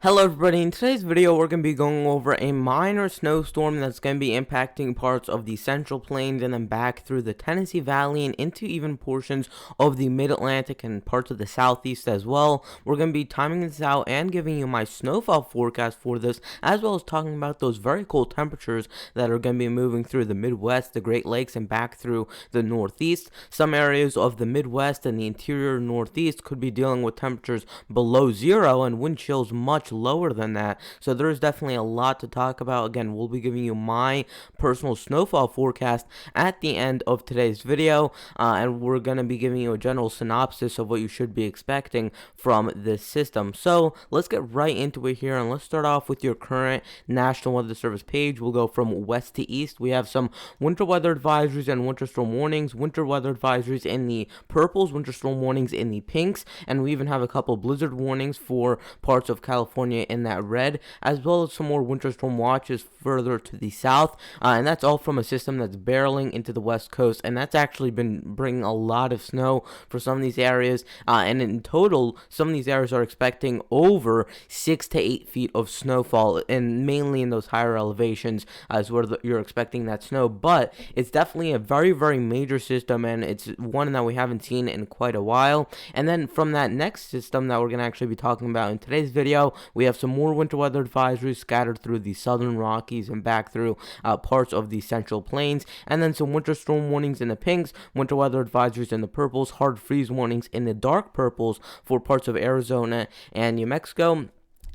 Hello everybody, in today's video we're going to be going over a minor snowstorm that's going to be impacting parts of the Central Plains and then back through the Tennessee Valley and into even portions of the Mid-Atlantic and parts of the Southeast as well. We're going to be timing this out and giving you my snowfall forecast for this, as well as talking about those very cold temperatures that are going to be moving through the Midwest, the Great Lakes, and back through the Northeast. Some areas of the Midwest and the interior Northeast could be dealing with temperatures below zero and wind chills much lower than that. So there's definitely a lot to talk about. Again, we'll be giving you my personal snowfall forecast at the end of today's video, and we're going to be giving you a general synopsis of what you should be expecting from this system. So let's get right into it here, and let's start off with your current National Weather Service page. We'll go from west to east. We have some winter weather advisories and winter storm warnings. Winter weather advisories in the purples, winter storm warnings in the pinks, and we even have a couple blizzard warnings for parts of California in that red, as well as some more winter storm watches further to the south, and that's all from a system that's barreling into the west coast, and that's actually been bringing a lot of snow for some of these areas, and in total some of these areas are expecting over 6 to 8 feet of snowfall, and mainly in those higher elevations is where you're expecting that snow. But it's definitely a very major system, and it's one that we haven't seen in quite a while. And then from that next system that we're going to actually be talking about in today's video, we have some more winter weather advisories scattered through the southern Rockies and back through parts of the Central Plains, and then some winter storm warnings in the pinks, winter weather advisories in the purples, hard freeze warnings in the dark purples for parts of Arizona and New Mexico.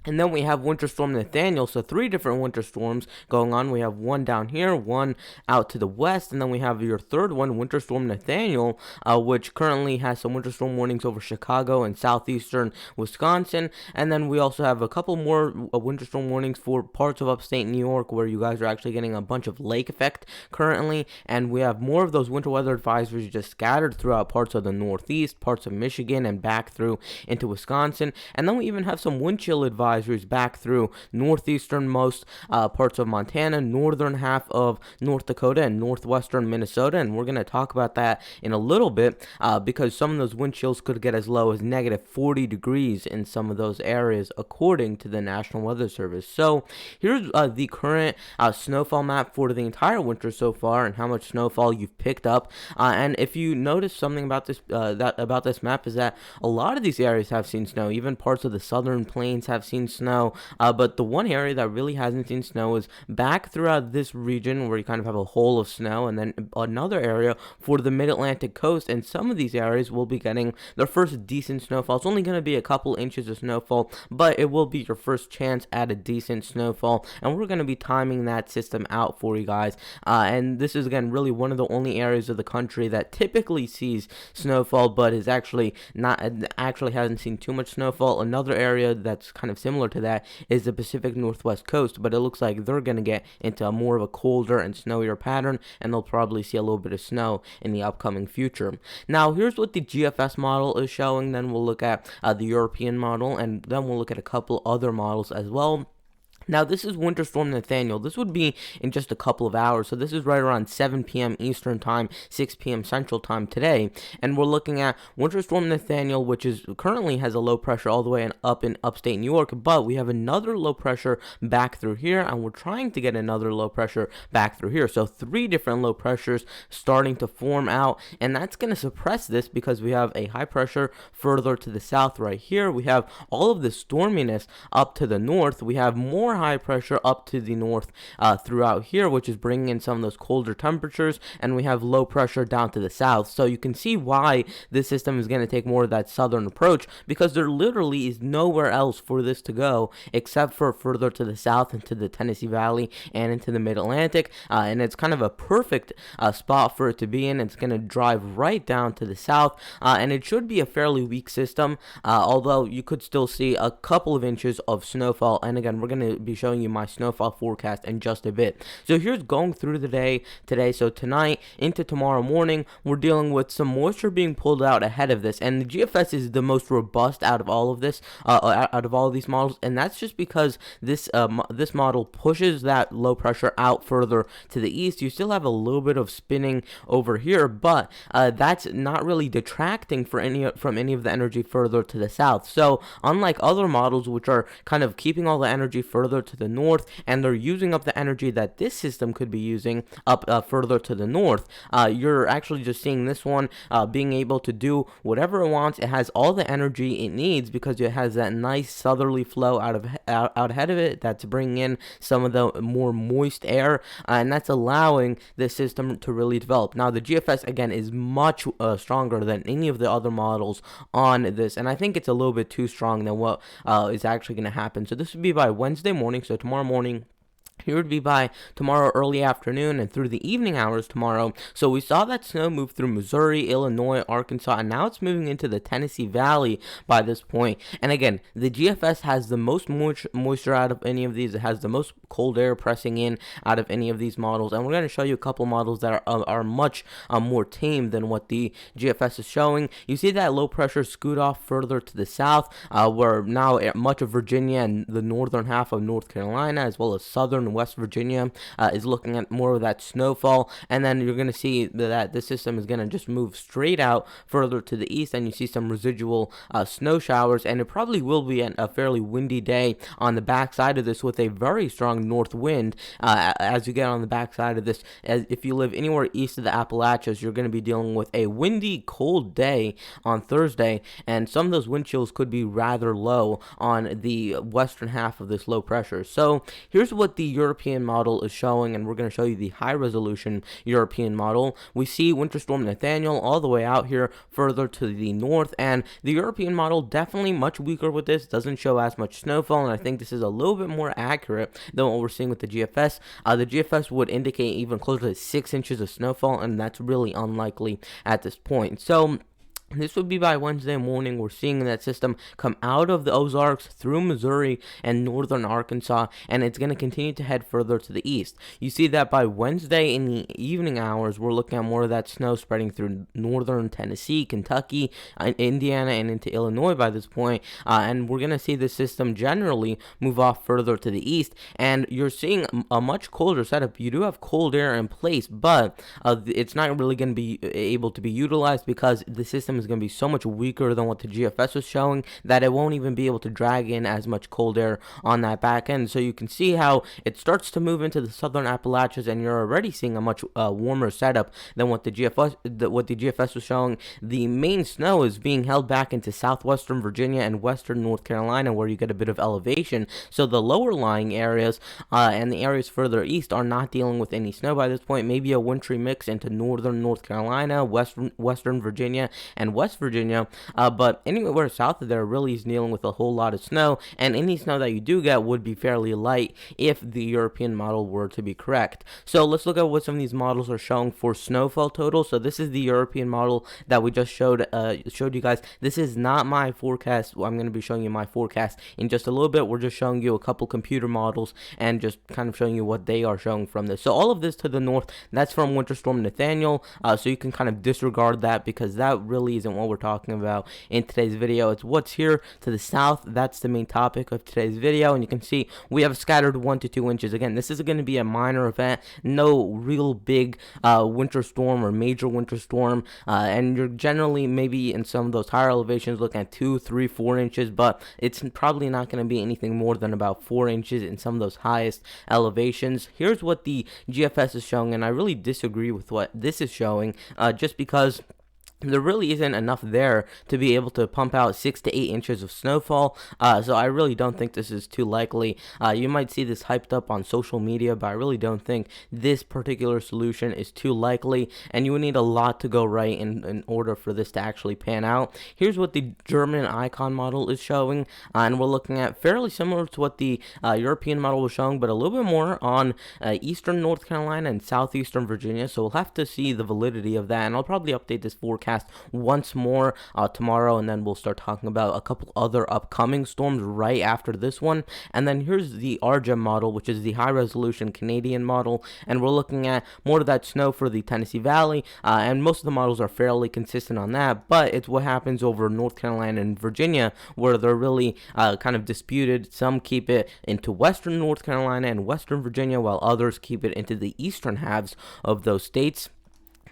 And then we have Winter Storm Nathaniel, so 3 different winter storms going on. We have one down here, one out to the west, and then we have your third one, Winter Storm Nathaniel, which currently has some winter storm warnings over Chicago and southeastern Wisconsin. And then we also have a couple more winter storm warnings for parts of upstate New York, where you guys are actually getting a bunch of lake effect currently. And we have more of those winter weather advisories just scattered throughout parts of the Northeast, parts of Michigan, and back through into Wisconsin. And then we even have some wind chill advisories back through northeasternmost parts of Montana, northern half of North Dakota, and northwestern Minnesota. And we're going to talk about that in a little bit, because some of those wind chills could get as low as negative 40 degrees in some of those areas, according to the National Weather Service. So here's the current snowfall map for the entire winter so far, and how much snowfall you've picked up. And if you notice something about this about this map, is that a lot of these areas have seen snow. Even parts of the southern plains have seen snow, but the one area that really hasn't seen snow is back throughout this region, where you kind of have a hole of snow, and then another area for the mid-Atlantic coast. And some of these areas will be getting their first decent snowfall. It's only going to be a couple inches of snowfall, but it will be your first chance at a decent snowfall, and we're going to be timing that system out for you guys. And this is, again, really one of the only areas of the country that typically sees snowfall, but is actually hasn't seen too much snowfall. Another area that's kind of similar to that is the Pacific Northwest coast, but it looks like they're going to get into more of a colder and snowier pattern, and they'll probably see a little bit of snow in the upcoming future. Now, here's what the GFS model is showing. Then we'll look at the European model, and then we'll look at a couple other models as well. Now, this is Winter Storm Nathaniel. This would be in just a couple of hours. So this is right around 7 p.m. Eastern Time, 6 p.m. Central Time today. And we're looking at Winter Storm Nathaniel, which is currently has a low pressure all the way up in upstate New York. But we have another low pressure back through here, and we're trying to get another low pressure back through here. So 3 different low pressures starting to form out. And that's going to suppress this, because we have a high pressure further to the south right here. We have all of the storminess up to the north. We have more high pressure up to the north throughout here, which is bringing in some of those colder temperatures, and we have low pressure down to the south. So you can see why this system is going to take more of that southern approach, because there literally is nowhere else for this to go except for further to the south into the Tennessee Valley and into the Mid-Atlantic, and it's kind of a perfect spot for it to be in. It's going to drive right down to the south, and it should be a fairly weak system, although you could still see a couple of inches of snowfall. And again, we're going to be showing you my snowfall forecast in just a bit. So here's going through the day today. So tonight into tomorrow morning, we're dealing with some moisture being pulled out ahead of this, and the GFS is the most robust out of all of this, out of all of these models, and that's just because this this model pushes that low pressure out further to the east. You still have a little bit of spinning over here, but that's not really detracting from any of the energy further to the south. So unlike other models, which are kind of keeping all the energy further to the north, and they're using up the energy that this system could be using up further to the north, you're actually just seeing this one being able to do whatever it wants. It has all the energy it needs because it has that nice southerly flow out ahead of it that's bringing in some of the more moist air, and that's allowing this system to really develop. Now the GFS again is much stronger than any of the other models on this, and I think it's a little bit too strong than what is actually going to happen. So this would be by Wednesday morning, so tomorrow morning. Here would be by tomorrow early afternoon and through the evening hours tomorrow. So we saw that snow move through Missouri, Illinois, Arkansas, and now it's moving into the Tennessee Valley by this point. And again, the GFS has the most moisture out of any of these. It has the most cold air pressing in out of any of these models. And we're going to show you a couple models that are much more tame than what the GFS is showing. You see that low pressure scoot off further to the south, where now much of Virginia and the northern half of North Carolina, as well as southern West Virginia, is looking at more of that snowfall. And then you're going to see that the system is going to just move straight out further to the east, and you see some residual snow showers, and it probably will be a fairly windy day on the backside of this with a very strong north wind as you get on the backside of this. If you live anywhere east of the Appalachians, you're going to be dealing with a windy, cold day on Thursday, and some of those wind chills could be rather low on the western half of this low pressure. So here's what the European model is showing, and we're going to show you the high resolution European model. We see Winter Storm Nathaniel all the way out here further to the north, and the European model definitely much weaker with this, doesn't show as much snowfall, and I think this is a little bit more accurate than what we're seeing with the GFS. The GFS would indicate even closer to 6 inches of snowfall, and that's really unlikely at this point. So this would be by Wednesday morning. We're seeing that system come out of the Ozarks through Missouri and northern Arkansas, and it's going to continue to head further to the east. You see that by Wednesday in the evening hours, we're looking at more of that snow spreading through northern Tennessee, Kentucky, Indiana, and into Illinois by this point. And we're going to see the system generally move off further to the east, and you're seeing a much colder setup. You do have cold air in place, but it's not really going to be able to be utilized because the system is going to be so much weaker than what the GFS was showing that it won't even be able to drag in as much cold air on that back end. So you can see how it starts to move into the southern Appalachians, and you're already seeing a much warmer setup than what the GFS was showing. The main snow is being held back into southwestern Virginia and western North Carolina, where you get a bit of elevation. So the lower lying areas and the areas further east are not dealing with any snow by this point. Maybe a wintry mix into northern North Carolina, western Virginia, and West Virginia, but anywhere south of there really is dealing with a whole lot of snow, and any snow that you do get would be fairly light if the European model were to be correct. So let's look at what some of these models are showing for snowfall total. So this is the European model that we just showed you guys. This is not my forecast. I'm going to be showing you my forecast in just a little bit. We're just showing you a couple computer models and just kind of showing you what they are showing from this. So all of this to the north, that's from Winter Storm Nathaniel, so you can kind of disregard that because that really isn't what we're talking about in today's video. It's what's here to the south. That's the main topic of today's video, and you can see we have scattered 1 to 2 inches. Again, this is going to be a minor event, no real big winter storm or major winter storm, and you're generally maybe in some of those higher elevations looking at 2, 3, 4 inches, but it's probably not going to be anything more than about 4 inches in some of those highest elevations. Here's what the GFS is showing, and I really disagree with what this is showing, just because there really isn't enough there to be able to pump out 6 to 8 inches of snowfall, so I really don't think this is too likely. You might see this hyped up on social media, but I really don't think this particular solution is too likely, and you would need a lot to go right in order for this to actually pan out. Here's what the German icon model is showing, and we're looking at fairly similar to what the European model was showing, but a little bit more on eastern North Carolina and southeastern Virginia, so we'll have to see the validity of that, and I'll probably update this forecast forecast once more tomorrow, and then we'll start talking about a couple other upcoming storms right after this one. And then here's the RGEM model, which is the high resolution Canadian model, and we're looking at more of that snow for the Tennessee Valley, and most of the models are fairly consistent on that, but it's what happens over North Carolina and Virginia where they're really kind of disputed. Some keep it into western North Carolina and western Virginia, while others keep it into the eastern halves of those states.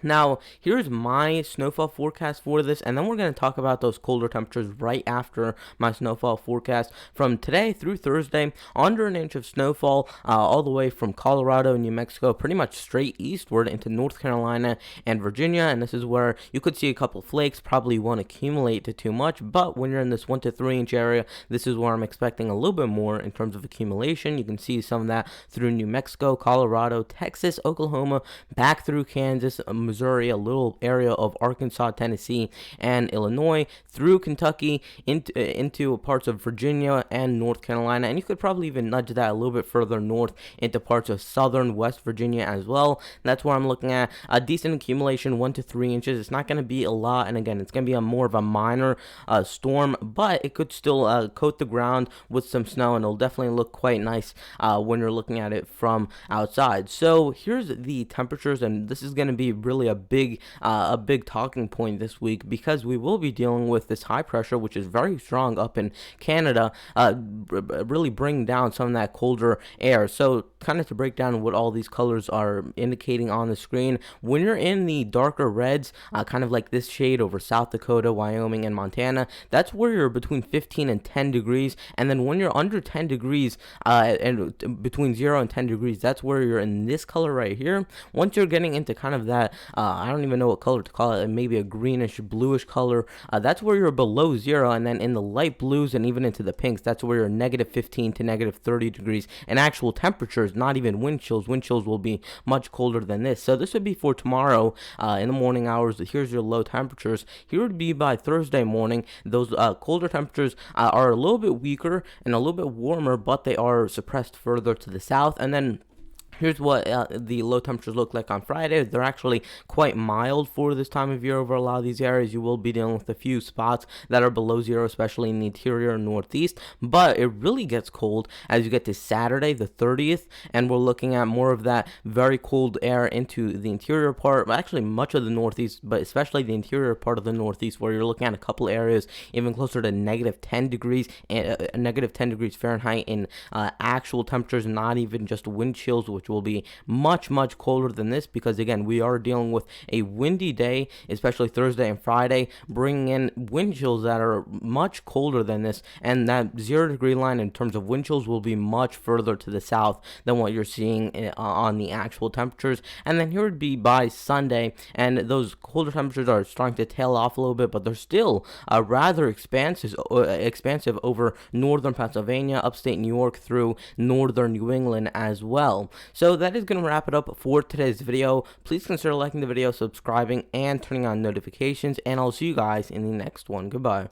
Now, here's my snowfall forecast for this, and then we're going to talk about those colder temperatures right after my snowfall forecast. From today through Thursday, under an inch of snowfall all the way from Colorado, New Mexico, pretty much straight eastward into North Carolina and Virginia, and this is where you could see a couple flakes. Probably won't accumulate to too much, but when you're in this 1 to 3 inch area, this is where I'm expecting a little bit more in terms of accumulation. You can see some of that through New Mexico, Colorado, Texas, Oklahoma, back through Kansas, Missouri, a little area of Arkansas, Tennessee, and Illinois, through Kentucky, into parts of Virginia and North Carolina, and you could probably even nudge that a little bit further north into parts of southern West Virginia as well. That's where I'm looking at a decent accumulation, 1 to 3 inches. It's not going to be a lot, and again, it's going to be a more of a minor storm, but it could still coat the ground with some snow, and it'll definitely look quite nice when you're looking at it from outside. So here's the temperatures, and this is going to be really a big talking point this week, because we will be dealing with this high pressure, which is very strong up in Canada, really bringing down some of that colder air. So kind of to break down what all these colors are indicating on the screen, when you're in the darker reds, kind of like this shade over South Dakota, Wyoming, and Montana, that's where you're between 15 and 10 degrees. And then when you're under 10 degrees, and between 0 and 10 degrees, that's where you're in this color right here. Once you're getting into kind of that I don't even know what color to call it, maybe a greenish bluish color, that's where you're below 0. And then in the light blues and even into the pinks, that's where you're negative 15 to negative 30 degrees, and actual temperatures, not even wind chills. Wind chills will be much colder than this. So this would be for tomorrow in the morning hours. Here's your low temperatures. Here would be by Thursday morning. Those colder temperatures are a little bit weaker and a little bit warmer, but they are suppressed further to the south. And then here's what the low temperatures look like on Friday. They're actually quite mild for this time of year over a lot of these areas. You will be dealing with a few spots that are below 0, especially in the interior and northeast, but it really gets cold as you get to Saturday the 30th, and we're looking at more of that very cold air into the interior part, actually much of the northeast, but especially the interior part of the northeast, where you're looking at a couple areas even closer to negative 10 degrees, negative 10 degrees Fahrenheit in actual temperatures, not even just wind chills, which will be much colder than this, because again, we are dealing with a windy day, especially Thursday and Friday, bringing in wind chills that are much colder than this, and that 0 degree line in terms of wind chills will be much further to the south than what you're seeing on the actual temperatures. And then here would be by Sunday, and those colder temperatures are starting to tail off a little bit, but they're still rather expansive over northern Pennsylvania, upstate New York, through northern New England as well. So that is going to wrap it up for today's video. Please consider liking the video, subscribing, and turning on notifications, and I'll see you guys in the next one. Goodbye.